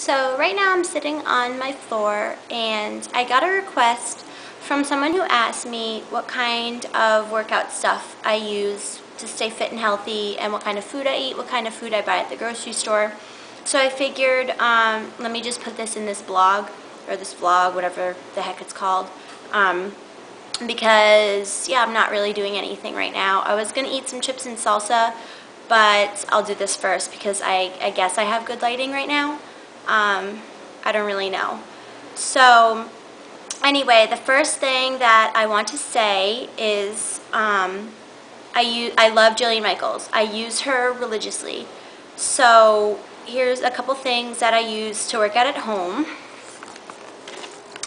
So right now I'm sitting on my floor and I got a request from someone who asked me what kind of workout stuff I use to stay fit and healthy and what kind of food I eat, what kind of food I buy at the grocery store. So I figured, let me just put this in this blog, or this vlog, whatever the heck it's called, because, yeah, I'm not really doing anything right now. I was going to eat some chips and salsa, but I'll do this first because I guess I have good lighting right now. I don't really know. So anyway, the first thing that I want to say is I love Jillian Michaels. I use her religiously. So here's a couple things that I use to work out at home,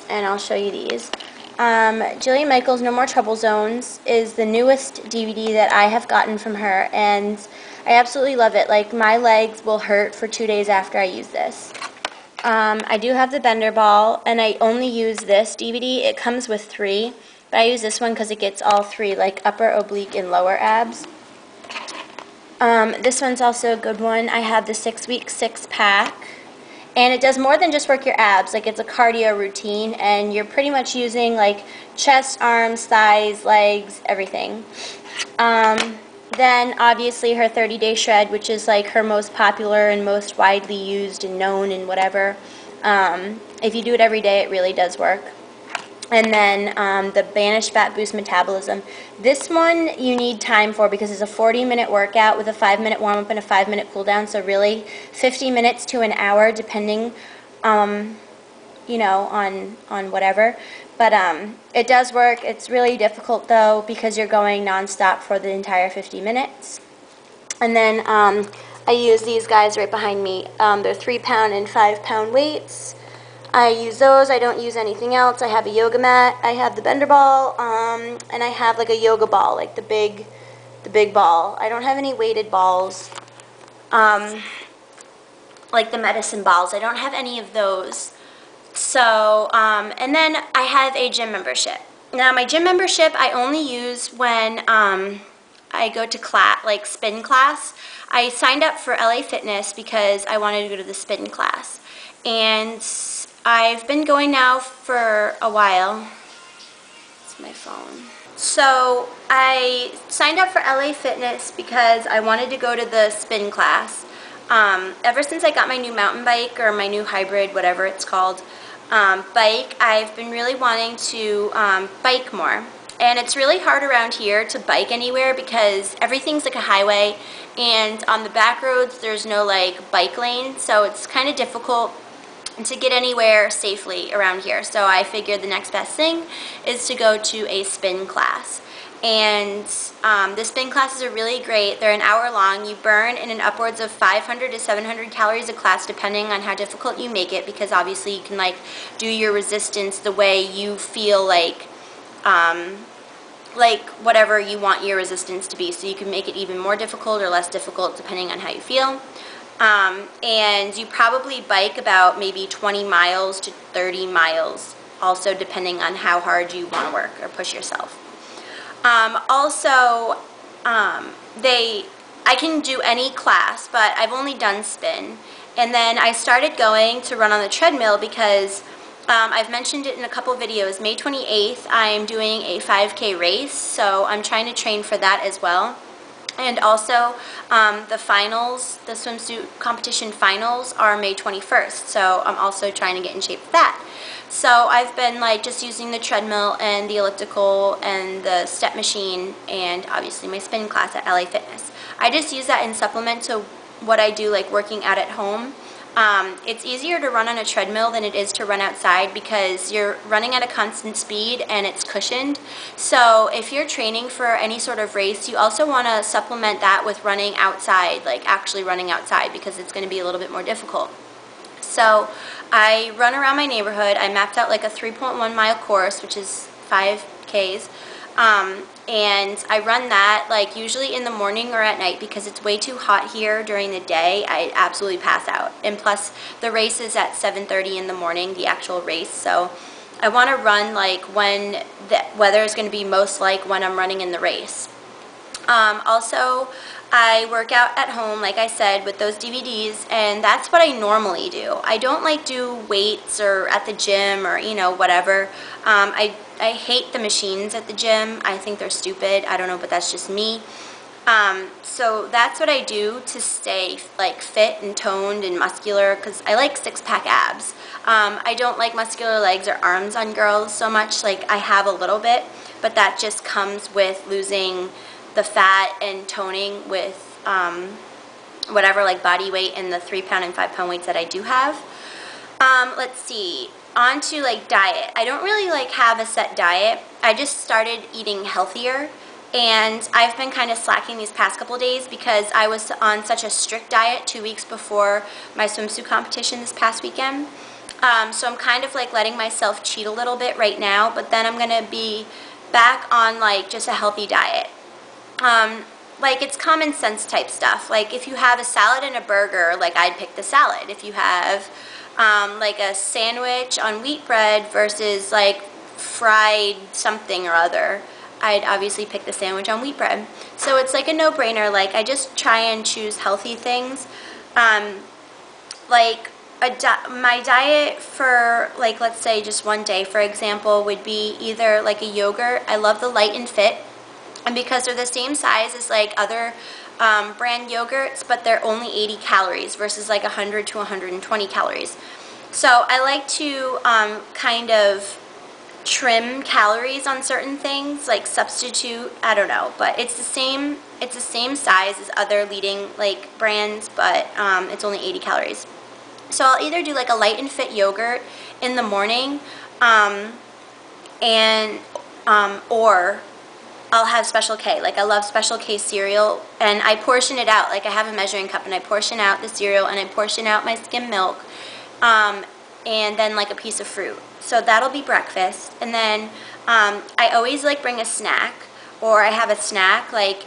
and I'll show you these. Jillian Michaels' No More Trouble Zones is the newest DVD that I have gotten from her, and I absolutely love it. Like, my legs will hurt for 2 days after I use this. I do have the Bender Ball, and I only use this DVD. It comes with 3, but I use this one because it gets all 3, like upper, oblique, and lower abs. This one's also a good one. I have the 6-week 6-pack, and it does more than just work your abs. Like, it's a cardio routine, and you're pretty much using like chest, arms, thighs, legs, everything. Then obviously her 30-day shred, which is like her most popular and most widely used and known and whatever. If you do it every day, it really does work. And then the Banish Fat Boost Metabolism. This one you need time for because it's a 40-minute workout with a 5-minute warm-up and a 5-minute cool-down. So really 50 minutes to an hour, depending, you know, on whatever. But it does work. It's really difficult, though, because you're going nonstop for the entire 50 minutes. And then I use these guys right behind me. They're 3-pound and 5-pound weights. I use those. I don't use anything else. I have a yoga mat. I have the Bender Ball, and I have like a yoga ball, like the big ball. I don't have any weighted balls, like the medicine balls. I don't have any of those. So, and then I have a gym membership. Now, my gym membership I only use when I go to class, like spin class. I signed up for LA Fitness because I wanted to go to the spin class. And I've been going now for a while. It's my phone. So I signed up for LA Fitness because I wanted to go to the spin class. Ever since I got my new mountain bike, or my new hybrid, whatever it's called, bike, I've been really wanting to bike more. And it's really hard around here to bike anywhere because everything's like a highway, and on the back roads there's no like bike lane, so it's kind of difficult to get anywhere safely around here. So I figured the next best thing is to go to a spin class. And the spin classes are really great. They're an hour long. You burn in an upwards of 500 to 700 calories a class, depending on how difficult you make it, because obviously you can like do your resistance the way you feel like whatever you want your resistance to be. So you can make it even more difficult or less difficult depending on how you feel. And you probably bike about maybe 20 miles to 30 miles, also depending on how hard you want to work or push yourself. I can do any class, but I've only done spin. And then I started going to run on the treadmill because I've mentioned it in a couple videos. May 28th, I'm doing a 5K race, so I'm trying to train for that as well. And also, the finals, the swimsuit competition finals, are May 21st, so I'm also trying to get in shape for that. So I've been like just using the treadmill and the elliptical and the step machine, and obviously my spin class at LA Fitness. I just use that in supplement to what I do, like working out at home. It's easier to run on a treadmill than it is to run outside because you're running at a constant speed and it's cushioned. So if you're training for any sort of race, you also want to supplement that with running outside, like actually running outside, because it's going to be a little bit more difficult. So I run around my neighborhood. I mapped out like a 3.1 mile course, which is 5 Ks. And I run that like usually in the morning or at night because it's way too hot here during the day. I absolutely pass out. And plus the race is at 7:30 in the morning, the actual race. So I want to run like when the weather is going to be most like when I'm running in the race. Also, I work out at home, like I said, with those DVDs, and that's what I normally do. I don't like do weights or at the gym or, you know, whatever. I hate the machines at the gym. I think they're stupid. I don't know, but that's just me. So that's what I do to stay like fit and toned and muscular, because I like six-pack abs. I don't like muscular legs or arms on girls so much. Like, I have a little bit, but that just comes with losing the fat and toning with whatever, like, body weight and the 3-pound and 5-pound weights that I do have. Let's see, on to like diet. I don't really like have a set diet. I just started eating healthier, and I've been kind of slacking these past couple days because I was on such a strict diet 2 weeks before my swimsuit competition this past weekend. So I'm kind of like letting myself cheat a little bit right now, but then I'm gonna be back on like just a healthy diet. Like, it's common sense type stuff. Like, if you have a salad and a burger, like, I'd pick the salad. If you have like a sandwich on wheat bread versus like fried something or other, I'd obviously pick the sandwich on wheat bread. So it's like a no-brainer. Like, I just try and choose healthy things. Like, my diet for, like, let's say just one day, for example, would be either like a yogurt. I love the Light and Fit, and because they're the same size as like other brand yogurts, but they're only 80 calories versus like 100 to 120 calories. So I like to kind of trim calories on certain things, like substitute, I don't know, but it's the same size as other leading like brands, but it's only 80 calories. So I'll either do like a Light and Fit yogurt in the morning, or I'll have Special K. Like, I love Special K cereal, and I portion it out. Like, I have a measuring cup, and I portion out the cereal, and I portion out my skim milk, and then like a piece of fruit. So that'll be breakfast. And then I always like bring a snack, or I have a snack like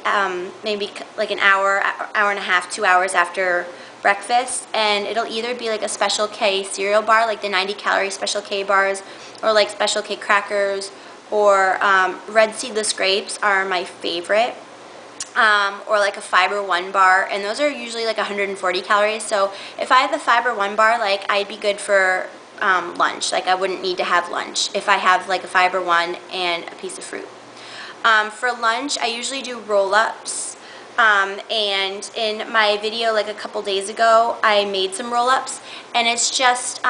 maybe like an hour and a half, 2 hours after breakfast, and it'll either be like a Special K cereal bar, like the 90-calorie Special K bars, or like Special K crackers, or red seedless grapes are my favorite, or like a Fiber One bar, and those are usually like 140 calories. So if I have the Fiber One bar, like, I'd be good for lunch. Like, I wouldn't need to have lunch if I have like a Fiber One and a piece of fruit. For lunch, I usually do roll-ups, and in my video like a couple days ago, I made some roll-ups, and it's just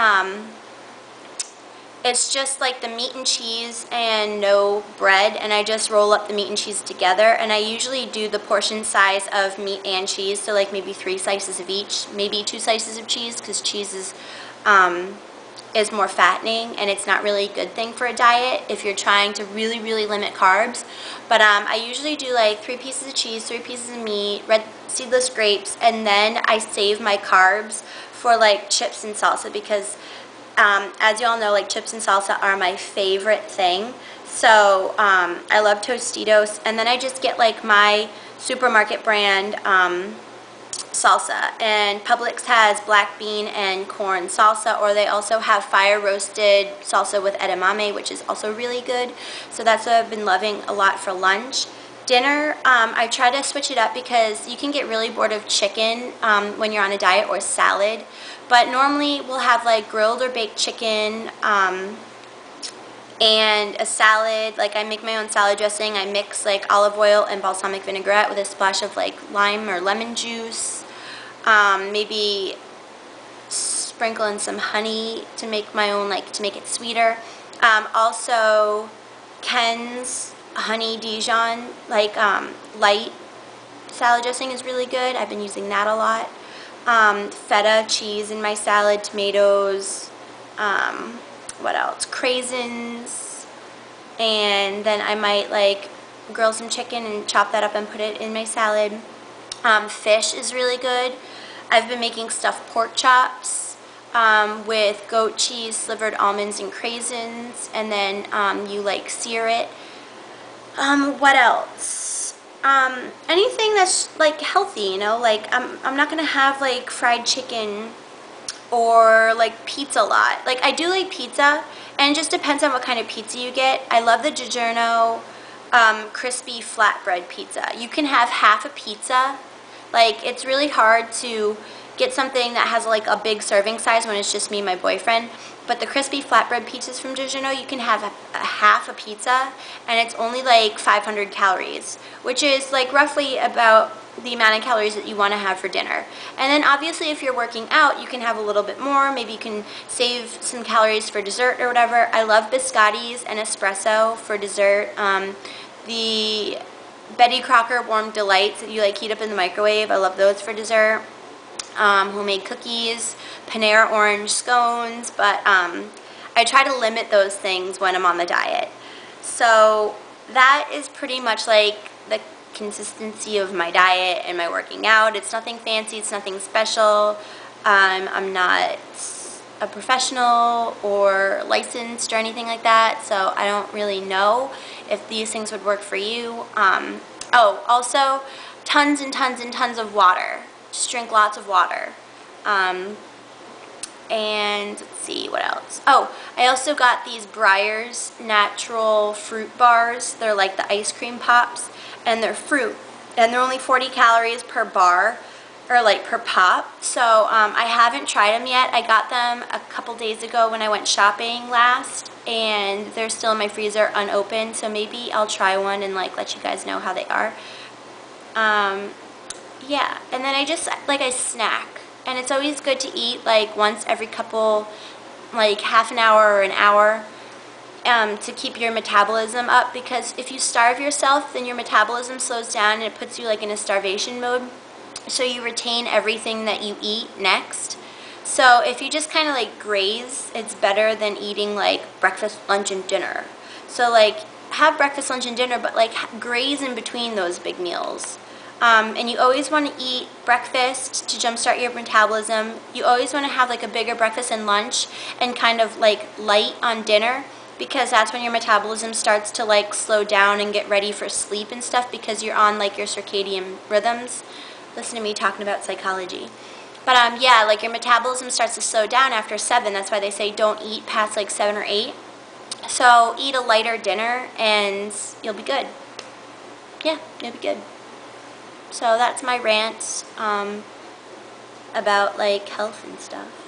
like the meat and cheese and no bread, and I just roll up the meat and cheese together, and I usually do the portion size of meat and cheese, so like maybe 3 slices of each, maybe 2 slices of cheese, because cheese is more fattening, and it's not really a good thing for a diet if you're trying to really, really limit carbs. But I usually do like 3 pieces of cheese, 3 pieces of meat, red seedless grapes, and then I save my carbs for like chips and salsa, because as you all know, like, chips and salsa are my favorite thing. So I love Tostitos, and then I just get like my supermarket brand salsa, and Publix has black bean and corn salsa, or they also have fire roasted salsa with edamame, which is also really good. So that's what I've been loving a lot for lunch. Dinner, I try to switch it up because you can get really bored of chicken when you're on a diet, or salad. But normally we'll have like grilled or baked chicken and a salad. Like, I make my own salad dressing. I mix like olive oil and balsamic vinaigrette with a splash of like lime or lemon juice. Maybe sprinkle in some honey to make my own, like, to make it sweeter. Also, Ken's honey Dijon, like, light salad dressing is really good. I've been using that a lot. Feta cheese in my salad, tomatoes, what else? Craisins, and then I might like grill some chicken and chop that up and put it in my salad. Fish is really good. I've been making stuffed pork chops with goat cheese, slivered almonds, and craisins, and then you like sear it. What else? Anything that's like healthy, you know, like I'm not gonna have like fried chicken or like pizza a lot. Like, I do like pizza, and it just depends on what kind of pizza you get. I love the DiGiorno crispy flatbread pizza. You can have half a pizza Like, it's really hard to get something that has like a big serving size when it's just me and my boyfriend. But the crispy flatbread pizzas from DiGiorno, you can have a half a pizza, and it's only like 500 calories, which is like roughly about the amount of calories that you want to have for dinner. And then obviously if you're working out, you can have a little bit more. Maybe you can save some calories for dessert or whatever. I love biscottis and espresso for dessert. The Betty Crocker Warm Delights that you like heat up in the microwave, I love those for dessert. Homemade cookies, Panera orange scones, but I try to limit those things when I'm on the diet. So that is pretty much like the consistency of my diet and my working out. It's nothing fancy, it's nothing special. I'm not a professional or licensed or anything like that, so I don't really know if these things would work for you. Oh, also tons and tons and tons of water. Just drink lots of water. And let's see, what else? Oh, I also got these Breyers natural fruit bars. They're like the ice cream pops, and they're fruit. And they're only 40 calories per bar, or like per pop. So I haven't tried them yet. I got them a couple days ago when I went shopping last, and they're still in my freezer unopened. So maybe I'll try one and like let you guys know how they are. Yeah, and then I snack, and it's always good to eat like once every couple, like half an hour or an hour, to keep your metabolism up, because if you starve yourself, then your metabolism slows down and it puts you like in a starvation mode, so you retain everything that you eat next. So if you just kind of like graze, it's better than eating like breakfast, lunch, and dinner. So like have breakfast, lunch, and dinner, but like graze in between those big meals. And you always want to eat breakfast to jumpstart your metabolism. You always want to have like a bigger breakfast and lunch and kind of like light on dinner, because that's when your metabolism starts to like slow down and get ready for sleep and stuff, because you're on like your circadian rhythms. Listen to me talking about psychology. But yeah, like your metabolism starts to slow down after 7. That's why they say don't eat past like 7 or 8. So eat a lighter dinner and you'll be good. Yeah, you'll be good. So that's my rant about like health and stuff.